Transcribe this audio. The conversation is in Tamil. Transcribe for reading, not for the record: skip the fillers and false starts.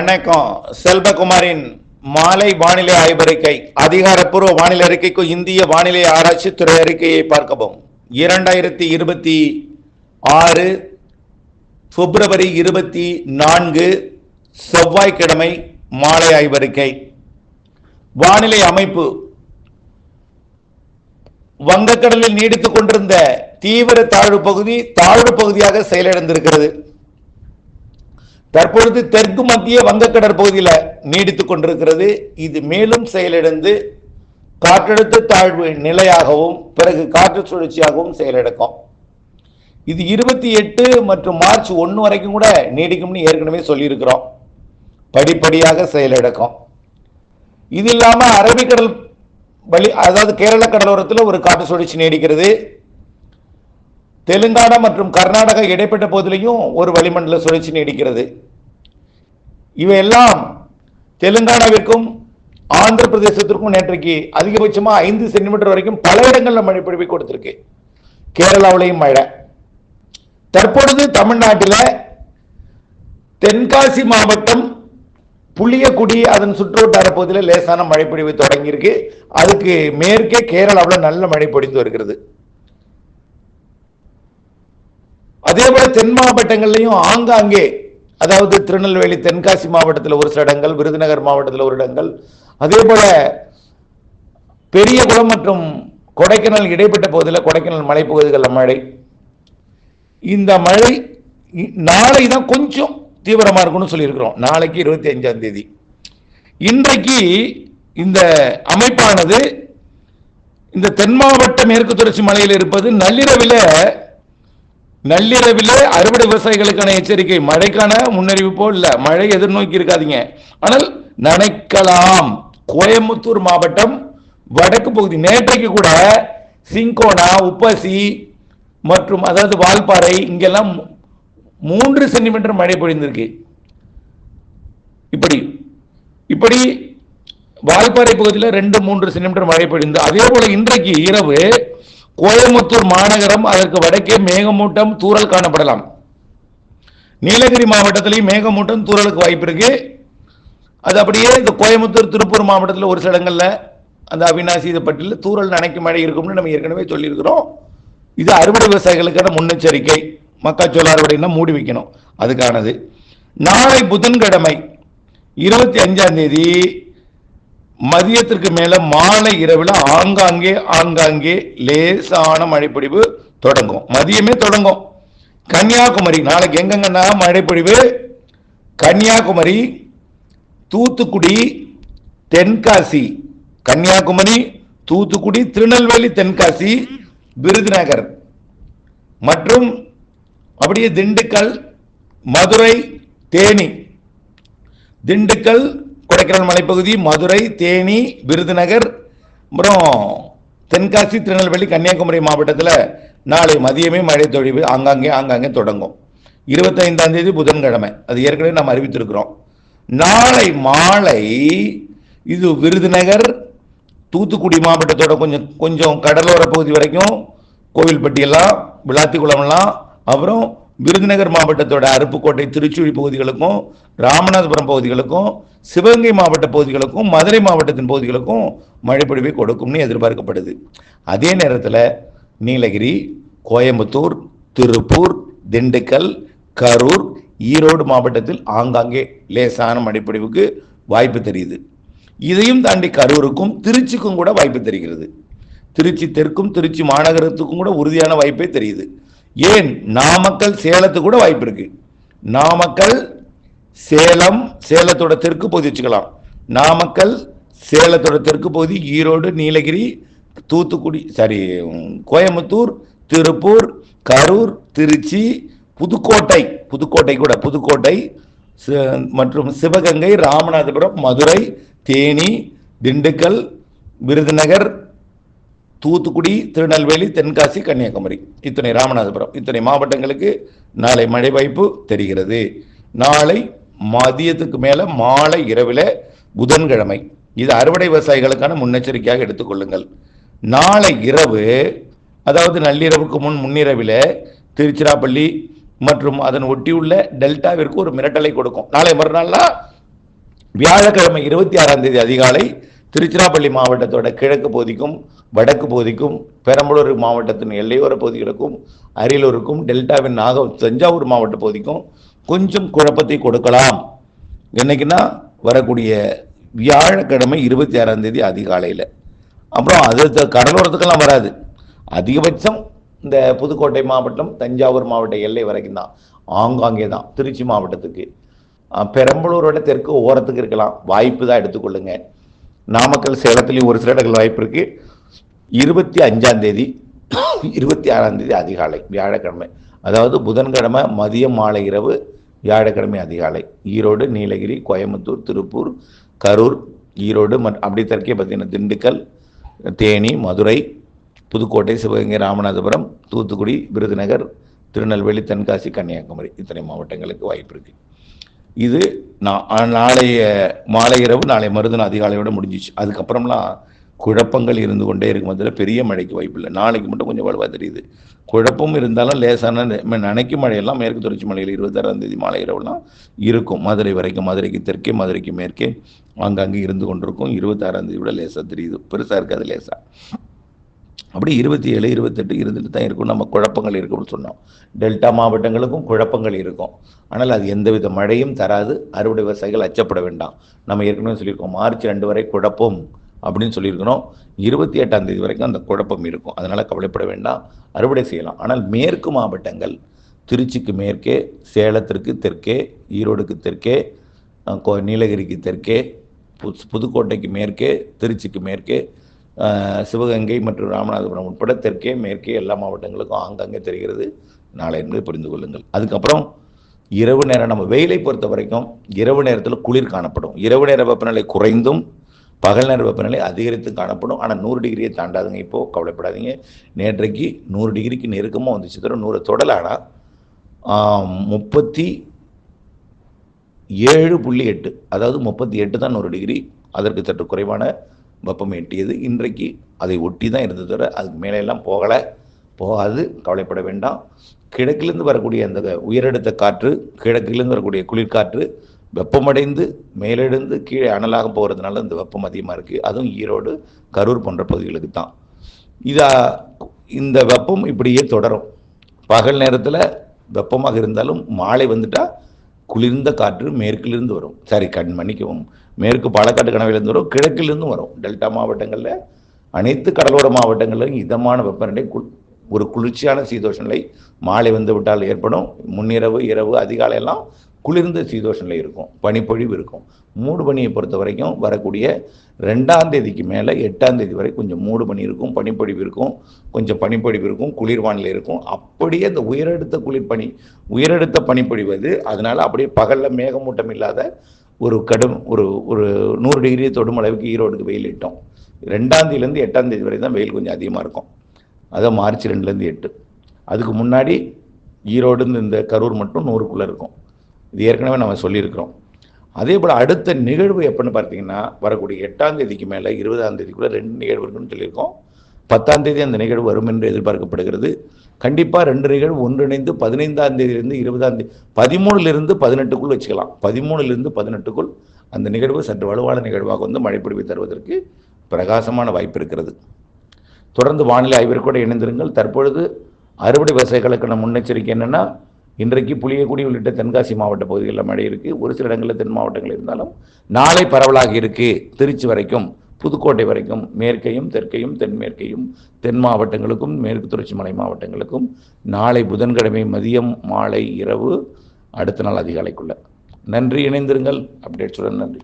வணக்கம். செல்வகுமாரின் மாலை வானிலை ஆய்வறிக்கை. அதிகாரப்பூர்வ வானிலை அறிக்கைக்கு இந்திய வானிலை ஆராய்ச்சி துறை அறிக்கையை பார்க்கவும். 2026 பிப்ரவரி 24 செவ்வாய்க்கிழமை மாலை ஆய்வறிக்கை. வானிலை அமைப்பு. வங்கக்கடலில் நீடித்துக் கொண்டிருந்த தீவிர தாழ்வு பகுதியாக செயலிழந்திருக்கிறது. தற்பொழுது தெற்கு மத்திய வங்கக்கடல் பகுதியில் நீடித்துக் கொண்டிருக்கிறது. இது மேலும் செயலிழந்து காற்றழுத்த தாழ்வு நிலையாகவும் பிறகு காற்று சுழற்சியாகவும் செயலிழக்கும். இது 28 மற்றும் மார்ச் 1 வரைக்கும் கூட நீடிக்கும்னு ஏற்கனவே சொல்லியிருக்கிறோம். படிப்படியாக செயலிழக்கும். இது இல்லாம அரபிக்கடல் அதாவது கேரள கடலோரத்தில் ஒரு காற்று சுழற்சி நீடிக்கிறது. தெலுங்கானா மற்றும் கர்நாடகா இடைப்பட்ட பகுதியிலையும் ஒரு வளிமண்டல சுழற்சி நீடிக்கிறது. இவையெல்லாம் தெலுங்கானாவிற்கும் ஆந்திர பிரதேசத்திற்கும் நேற்றைக்கு அதிகபட்சமா 5 சென்டிமீட்டர் வரைக்கும் பல இடங்கள்ல மழை பொழிவை கொடுத்திருக்கு. கேரளாவிலையும் மழை. தற்பொழுது தமிழ்நாட்டில் தென்காசி மாவட்டம் புளியக்குடி அதன் சுற்றுவட்டார பகுதியில் லேசான மழை பொழிவு தொடங்கியிருக்கு. அதுக்கு மேற்கே கேரளாவில் நல்ல மழை பொழிந்து வருகிறது. அதே போல தென் மாவட்டங்கள்லையும் ஆங்காங்கே, அதாவது திருநெல்வேலி தென்காசி மாவட்டத்தில் ஒரு சில இடங்கள், விருதுநகர் மாவட்டத்தில் ஒரு இடங்கள், அதே போல பெரியகுளம் மற்றும் கொடைக்கானல் இடைப்பட்ட பகுதியில் கொடைக்கானல் மலைப்பகுதிகளில் மழை. இந்த மழை நாளை தான் கொஞ்சம் தீவிரமா இருக்கும்னு சொல்லியிருக்கிறோம். நாளைக்கு 25ஆம் தேதி. இன்றைக்கு இந்த அமைப்பானது இந்த தென் மாவட்ட மேற்கு தொடர்ச்சி மலையில் இருப்பது நள்ளிரவில் அறுவடை விவசாயிகளுக்கான எச்சரிக்கை. மழைக்கான முன்னறிவிப்போ இல்ல, மழை எதிர்நோக்கி இருக்காதீங்க. ஆனால் நனைக்கலாம். கோயம்புத்தூர் மாவட்டம் வடக்கு பகுதி நேற்றைக்கு கூட சிங்கோனா, உப்பசி மற்றும் அதாவது வால்பாறை இங்கெல்லாம் 3 சென்டிமீட்டர் மழை பொழிந்திருக்கு. இப்படி வால்பாறை பகுதியில் 2-3 சென்டிமீட்டர் மழை பொழிந்து. அதே போல இன்றைக்கு இரவு கோயம்புத்தூர் மாநகரம் அதற்கு வடக்கே மேகமூட்டம் தூறல் காணப்படலாம். நீலகிரி மாவட்டத்திலேயும் மேகமூட்டம் தூறலுக்கு வாய்ப்பு இருக்கு. அது அப்படியே இந்த கோயம்புத்தூர் திருப்பூர் மாவட்டத்தில் ஒரு சில இடங்கள்ல அந்த அவிநாசி பட்டியலில் தூறல் நனைக்கும் மழை இருக்கும்னு நம்ம ஏற்கனவே சொல்லியிருக்கிறோம். இது அறுவடை விவசாயிகளுக்கான முன்னெச்சரிக்கை. மக்காச்சோள அறுவடைனா மூடி வைக்கணும், அதுக்கானது. நாளை புதன்கிழமை 25ஆம் தேதி மதியத்திற்கு மேல மாலை இரவில் ஆங்காங்கே லேசான மழைப்பொழிவு தொடங்கும். மதியமே தொடங்கும். கன்னியாகுமரி நாளைக்கு எங்கெங்கன்னா மழைப்பொழிவு? கன்னியாகுமரி, தூத்துக்குடி, தென்காசி, கன்னியாகுமரி, தூத்துக்குடி, திருநெல்வேலி, தென்காசி, விருதுநகர் மற்றும் அப்படியே திண்டுக்கல், மதுரை, தேனி. திண்டுக்கல் கொடைக்கானல் மலைப்பகுதி, மதுரை, தேனி, விருதுநகர், அப்புறம் தென்காசி, திருநெல்வேலி, கன்னியாகுமரி மாவட்டத்தில் நாளை மதியமே மழை தொழிவு ஆங்காங்கே தொடங்கும். 25ஆம் தேதி புதன்கிழமை. அது ஏற்கனவே நாம் அறிவித்திருக்கிறோம். நாளை மாலை இது விருதுநகர், தூத்துக்குடி மாவட்டத்தோட கொஞ்சம் கடலோர பகுதி வரைக்கும், கோவில்பட்டி எல்லாம், விளாத்திக்குளம் எல்லாம், அப்புறம் விருதுநகர் மாவட்டத்தோட அருப்புக்கோட்டை, திருச்சுழி பகுதிகளுக்கும், ராமநாதபுரம் பகுதிகளுக்கும், சிவகங்கை மாவட்ட பகுதிகளுக்கும், மதுரை மாவட்டத்தின் பகுதிகளுக்கும் மழைப்பொழிவை கொடுக்கும்னு எதிர்பார்க்கப்படுது. அதே நேரத்தில் நீலகிரி, கோயம்புத்தூர், திருப்பூர், திண்டுக்கல், கரூர், ஈரோடு மாவட்டத்தில் ஆங்காங்கே லேசான மழைப்பொழிவுக்கு வாய்ப்பு தெரியுது. இதையும் தாண்டி கரூருக்கும் திருச்சிக்கும் கூட வாய்ப்பு தெரிகிறது. திருச்சி தெற்கும் திருச்சி மாநகரத்துக்கும் கூட உறுதியான வாய்ப்பே தெரியுது. ஏன், நாமக்கல், சேலத்துக்கு கூட வாய்ப்பு இருக்கு. நாமக்கல், சேலம், சேலத்தோட தெற்கு பகுதி வச்சுக்கலாம். நாமக்கல், சேலத்தோட தெற்கு பகுதி, ஈரோடு, நீலகிரி, தூத்துக்குடி, கோயம்புத்தூர், திருப்பூர், கரூர், திருச்சி, புதுக்கோட்டை மற்றும் சிவகங்கை, ராமநாதபுரம், மதுரை, தேனி, திண்டுக்கல், விருதுநகர், தூத்துக்குடி, திருநெல்வேலி, தென்காசி, கன்னியாகுமரி, ராமநாதபுரம், இத்தனை மாவட்டங்களுக்கு நாளை மழை வாய்ப்பு தெரிகிறது. நாளை மதியத்துக்கு மேல மாலை இரவில் புதன்கிழமை. இது அறுவடை விவசாயிகளுக்கான முன்னெச்சரிக்கையாக எடுத்துக்கொள்ளுங்கள். நாளை இரவு, அதாவது நள்ளிரவுக்கு முன்னிரவில் திருச்சிராப்பள்ளி மற்றும் அதன் ஒட்டியுள்ள டெல்டாவிற்கு ஒரு மிரட்டலை கொடுக்கும். நாளை மறுநாள்னா வியாழக்கிழமை 26ஆம் தேதி அதிகாலை திருச்சிராப்பள்ளி மாவட்டத்தோட கிழக்கு பகுதிக்கும் வடக்கு பகுதிக்கும் பெரம்பலூர் மாவட்டத்தின் எல்லையோர பகுதிகளுக்கும் அரியலூருக்கும் டெல்டாவின் தஞ்சாவூர் மாவட்ட பகுதிக்கும் கொஞ்சம் குழப்பத்தை கொடுக்கலாம். என்னைக்குன்னா வரக்கூடிய வியாழக்கிழமை 26ஆம் தேதி அதிகாலையில். அப்புறம் அது கடலோரத்துக்கெல்லாம் வராது. அதிகபட்சம் இந்த புதுக்கோட்டை மாவட்டம் தஞ்சாவூர் மாவட்ட எல்லை வரைக்கும் தான், ஆங்காங்கே தான். திருச்சி மாவட்டத்துக்கு பெரம்பலூரோட தெற்கு ஓரத்துக்கு இருக்கலாம், வாய்ப்பு தான் எடுத்துக்கொள்ளுங்க. நாமக்கல் சேலத்துலேயும் ஒரு சில இடங்கள் வாய்ப்பு இருக்கு. 25ஆம் தேதி 26ஆம் தேதி அதிகாலை வியாழக்கிழமை, அதாவது புதன்கிழமை மதியம் மாலை இரவு, வியாழக்கிழமை அதிகாலை ஈரோடு, நீலகிரி, கோயம்புத்தூர், திருப்பூர், கரூர், ஈரோடு அப்படி தெற்கே பார்த்தீங்கன்னா திண்டுக்கல், தேனி, மதுரை, புதுக்கோட்டை, சிவகங்கை, ராமநாதபுரம், தூத்துக்குடி, விருதுநகர், திருநெல்வேலி, தென்காசி, கன்னியாகுமரி இத்தனை மாவட்டங்களுக்கு வாய்ப்பு இருக்கு. இது நாளைய மாலை இரவு, நாளை மறுதினம் அதிகாலையோட முடிஞ்சிச்சு. அதுக்கப்புறம்லாம் குழப்பங்கள் இருந்து கொண்டே இருக்கும். அதில் பெரிய மழைக்கு வாய்ப்பு இல்லை. நாளைக்கு மட்டும் கொஞ்சம் வலுவாக தெரியுது. குழப்பம் இருந்தாலும் லேசான நனைக்கும் மழையெல்லாம் மேற்கு தொடர்ச்சி மலையில் 26ஆம் தேதி மாலை இரவுலாம் இருக்கும். மதுரை வரைக்கும், மதுரைக்கு தெற்கே, மதுரைக்கு மேற்கே அங்கங்கே இருந்து கொண்டிருக்கும். 26ஆம் தேதி விட லேசாக தெரியுது, பெருசாக இருக்காது, லேசாக. அப்படி 27, 28 இருந்துட்டு தான் இருக்கும். நம்ம குழப்பங்கள் இருக்கும்னு சொன்னோம். டெல்டா மாவட்டங்களுக்கும் குழப்பங்கள் இருக்கும். ஆனால் அது எந்தவித மழையும் தராது. அறுவடை விவசாயிகள் அச்சப்பட வேண்டாம். நம்ம ஏற்கனவே சொல்லியிருக்கோம், மார்ச் 2 வரை குழப்பம் அப்படின்னு சொல்லியிருக்கணும். 28ஆம் தேதி வரைக்கும் அந்த குழப்பம் இருக்கும். அதனால கவலைப்பட வேண்டாம், அறுவடை செய்யலாம். ஆனால் மேற்கு மாவட்டங்கள், திருச்சிக்கு மேற்கே, சேலத்திற்கு தெற்கே, ஈரோடுக்கு தெற்கே, நீலகிரிக்கு தெற்கே, புதுக்கோட்டைக்கு மேற்கே, திருச்சிக்கு மேற்கே, சிவகங்கை மற்றும் ராமநாதபுரம் உட்பட தெற்கே மேற்கே எல்லா மாவட்டங்களுக்கும் ஆங்காங்கே தெரிகிறது நாளை என்பதை புரிந்து கொள்ளுங்கள். அதுக்கப்புறம் இரவு நேரம், நம்ம வெயிலை பொறுத்த வரைக்கும் இரவு நேரத்தில் குளிர் காணப்படும். இரவு நேர வெப்பநிலை குறைந்தும் பகல் நேர வெப்பநிலை அதிகரித்து காணப்படும். ஆனால் 100 டிகிரியை தாண்டாதுங்க. இப்போது கவலைப்படாதீங்க. நேற்றைக்கு 100 டிகிரிக்கு நெருக்கமாக வந்துச்சு, தவிர 100 தொடலானா 37.8, அதாவது 38 தான் 100 டிகிரி. அதற்கு சற்று குறைவான வெப்பம் எட்டியது. இன்றைக்கு அதை ஒட்டி தான் இருந்தது, தவிர அதுக்கு மேலே எல்லாம் போகாது, கவலைப்பட வேண்டாம். கிழக்கிலிருந்து வரக்கூடிய அந்த உயரடுத்த காற்று, கிழக்கிலிருந்து வரக்கூடிய குளிர்காற்று வெப்பமடைந்து மேலெழுந்து கீழே அனலாக போகிறதுனால இந்த வெப்பம் அதிகமாக இருக்குது. அதுவும் ஈரோடு, கரூர் போன்ற பகுதிகளுக்கு தான். இந்த வெப்பம் இப்படியே தொடரும். பகல் நேரத்தில் வெப்பமாக இருந்தாலும் மாலை வந்துட்டால் குளிர்ந்த காற்று மேற்கிலிருந்து வரும். மன்னிக்கவும், மேற்கு பாலக்காட்டு கனவிலிருந்து வரும், கிழக்கிலிருந்து வரும். டெல்டா மாவட்டங்களில், அனைத்து கடலோர மாவட்டங்களிலும் இதமான வெப்பநிலை, ஒரு குளிர்ச்சியான சீதோஷ நிலை மாலை வந்து விட்டால் ஏற்படும். முன்னிரவு, இரவு, அதிகாலையெல்லாம் குளிர்ந்த சீதோஷ நிலை இருக்கும், பனிப்பொழிவு இருக்கும். மூடு பனியை பொறுத்த வரைக்கும் வரக்கூடிய 2ஆம் தேதிக்கு மேலே 8ஆம் தேதி வரை கொஞ்சம் மூடு பனி இருக்கும், பனிப்பொழிவு இருக்கும், கொஞ்சம் பனிப்பொழிவு இருக்கும், குளிர்வானிலை இருக்கும். அப்படியே அந்த உயரடுத்த பனிப்பொழிவது, அதனால அப்படியே பகலில் மேகமூட்டம் இல்லாத ஒரு 100 டிகிரியை தொடும் அளவுக்கு ஈரோடுக்கு வெயில் இட்டோம். 2ஆம் தேதியிலேருந்து 8ஆம் தேதி வரை தான் வெயில் கொஞ்சம் அதிகமாக இருக்கும். அதான் மார்ச் 2லேருந்து 8. அதுக்கு முன்னாடி ஈரோடு இந்த கரூர் மட்டும் 100க்குள்ளே இருக்கும். இது ஏற்கனவே நம்ம சொல்லியிருக்கிறோம். அதே போல் அடுத்த நிகழ்வு எப்போன்னு பார்த்தீங்கன்னா, வரக்கூடிய 8ஆம் தேதிக்கு மேலே 20ஆம் தேதிக்குள்ளே 2 நிகழ்வு இருக்குன்னு சொல்லியிருக்கோம். 10ஆம் தேதி அந்த நிகழ்வு வரும் என்று எதிர்பார்க்கப்படுகிறது. கண்டிப்பாக 2 நிகழ்வு ஒன்றிணைந்து 15ஆம் தேதியிலிருந்து 20ஆம் தேதி 13லிருந்து 18க்குள் வச்சுக்கலாம். 13லிருந்து 18க்குள் அந்த நிகழ்வு சற்று வலுவான நிகழ்வாக வந்து மழைப்பொழிவை தருவதற்கு பிரகாசமான வாய்ப்பு இருக்கிறது. தொடர்ந்து வானிலை ஆய்விற்கூட இணைந்திருங்கள். தற்பொழுது அறுவடை விவசாயிகளுக்கான முன்னெச்சரிக்கை என்னென்னா, இன்றைக்கு புளியக்குடி உள்ளிட்ட தென்காசி மாவட்ட பகுதிகளில் மழை இருக்குது. ஒரு சில இடங்களில் தென் மாவட்டங்கள் இருந்தாலும் நாளை பரவலாக இருக்குது. திருச்சி வரைக்கும், புதுக்கோட்டை வரைக்கும், மேற்கையும் தெற்கையும் தென்மேற்கையும் தென் மாவட்டங்களுக்கும் மேற்கு தொடர்ச்சி மலை மாவட்டங்களுக்கும் நாளை புதன்கிழமை மதியம், மாலை, இரவு, அடுத்த நாள் அதிகாலைக்குள்ள. நன்றி, இணைந்திருங்கள். அப்டேட்ஸுடன் நன்றி.